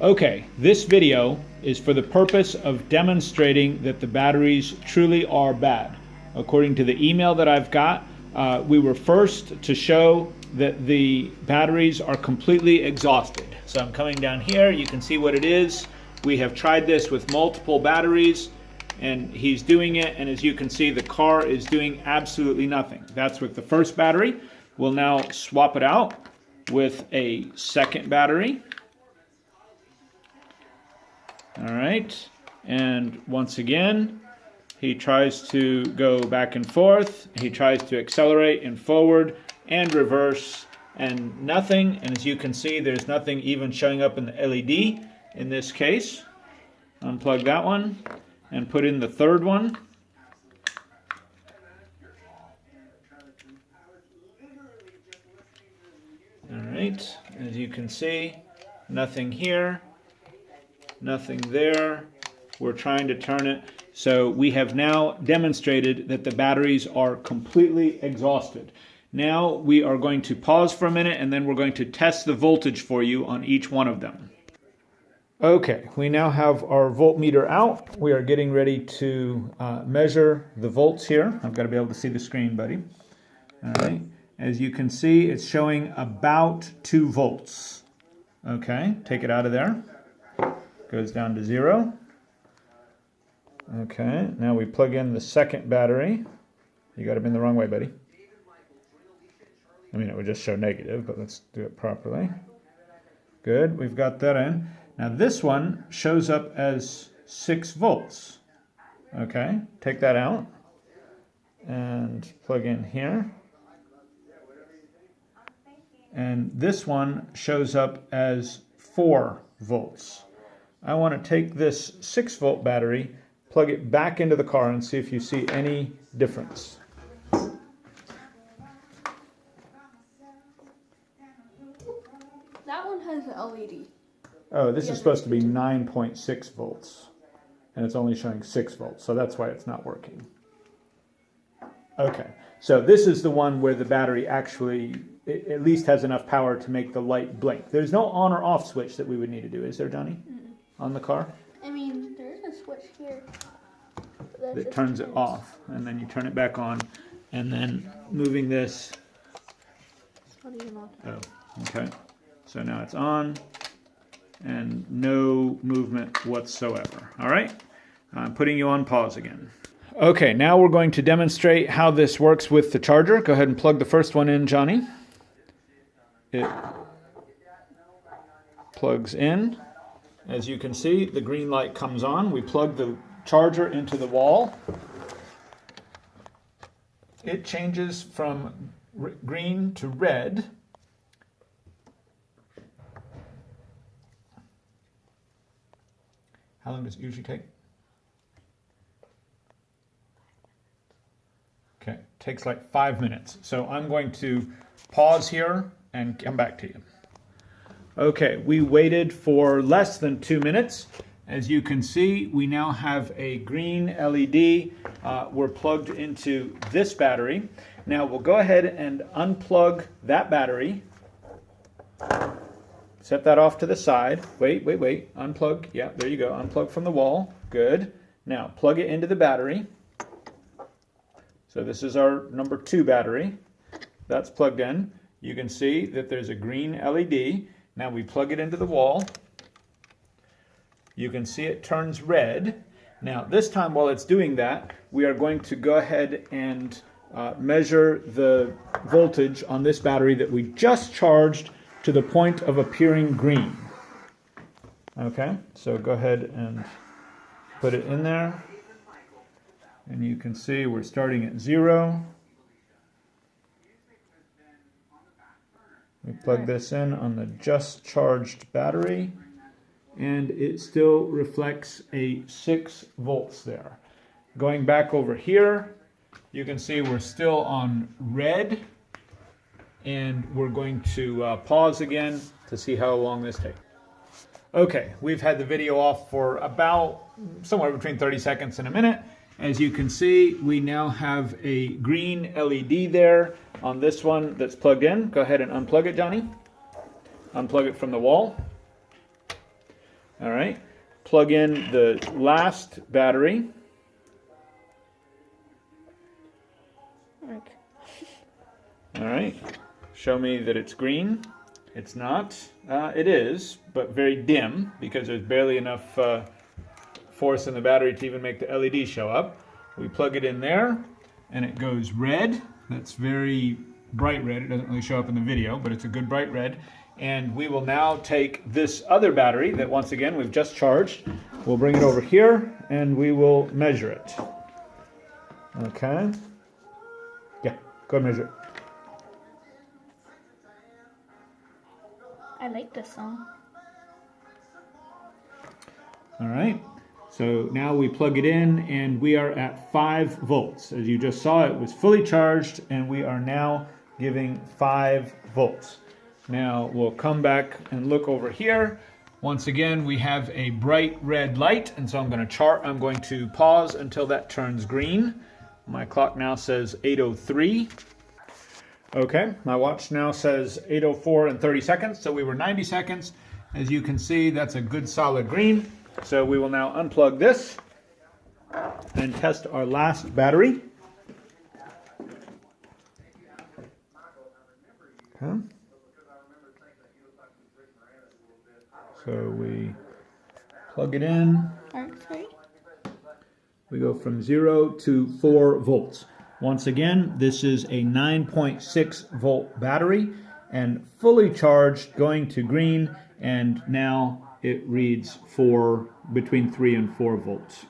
Okay, this video is for the purpose of demonstrating that the batteries truly are bad. According to the email that I've got, we were first to show that the batteries are completely exhausted. So I'm coming down here, you can see what it is. We have tried this with multiple batteries and he's doing it, and as you can see the car is doing absolutely nothing. That's with the first battery. We'll now swap it out with a second battery. All right, and once again, he tries to go back and forth. He tries to accelerate and forward and reverse, and nothing. And as you can see, there's nothing even showing up in the LED in this case. Unplug that one and put in the third one. All right, as you can see, nothing here. Nothing there. We're trying to turn it. So we have now demonstrated that the batteries are completely exhausted. Now we are going to pause for a minute and then we're going to test the voltage for you on each one of them. Okay, we now have our voltmeter out. We are getting ready to measure the volts here. I've got to be able to see the screen, buddy. All right. As you can see, it's showing about 2 volts. Okay, take it out of there. Goes down to 0. Okay, now we plug in the second battery. You got them in the wrong way, buddy. I mean, it would just show negative, but let's do it properly. Good, we've got that in. Now this one shows up as 6 volts. Okay, take that out and plug in here. And this one shows up as 4 volts. I want to take this 6-volt battery, plug it back into the car and see if you see any difference. That one has an LED. Oh, this is supposed to be 9.6 volts, and it's only showing 6 volts, so that's why it's not working. Okay, so this is the one where the battery actually at least has enough power to make the light blink. There's no on or off switch that we would need to do, is there, Johnny? On the car? I mean, there is a switch here that turns it off, and then you turn it back on, and then moving this. It's not even on. Oh, okay. So now it's on, and no movement whatsoever. All right? I'm putting you on pause again. Okay, now we're going to demonstrate how this works with the charger. Go ahead and plug the first one in, Johnny. It plugs in. As you can see, the green light comes on. We plug the charger into the wall. It changes from green to red. How long does it usually take? Okay, takes like 5 minutes. So I'm going to pause here and come back to you. Okay, we waited for less than 2 minutes. As you can see, we now have a green LED. We're plugged into this battery. Now we'll go ahead and unplug that battery. Set that off to the side. Wait. Unplug. Yeah, there you go. Unplug from the wall. Good. Now plug it into the battery. So this is our number 2 battery. That's plugged in. You can see that there's a green LED. Now we plug it into the wall. You can see it turns red. Now this time while it's doing that, we are going to go ahead and measure the voltage on this battery that we just charged to the point of appearing green. Okay, so go ahead and put it in there. And you can see we're starting at 0. We plug this in on the just charged battery, and it still reflects a 6 volts there. Going back over here, you can see we're still on red, and we're going to pause again to see how long this takes. Okay, we've had the video off for about somewhere between 30 seconds and a minute. As you can see, we now have a green LED there on this one that's plugged in. Go ahead and unplug it, Johnny. Unplug it from the wall. All right. Plug in the last battery. Okay. All right. Show me that it's green. It's not. It is, but very dim because there's barely enough force in the battery to even make the LED show up. We plug it in there and it goes red. That's very bright red. It doesn't really show up in the video, but it's a good bright red. And we will now take this other battery that once again we've just charged. We'll bring it over here and we will measure it. Okay. Yeah, go ahead and measure it. I like this song. All right. So now we plug it in and we are at 5 volts. As you just saw, it was fully charged and we are now giving 5 volts. Now we'll come back and look over here. Once again, we have a bright red light, and so I'm going to pause until that turns green. My clock now says 8:03. Okay, my watch now says 8:04 and 30 seconds, so we were 90 seconds. As you can see, that's a good solid green. So we will now unplug this and test our last battery. Okay. So we plug it in. Sorry. We go from 0 to 4 volts. Once again, this is a 9.6 volt battery and fully charged, going to green, and now it reads between 3 and 4 volts.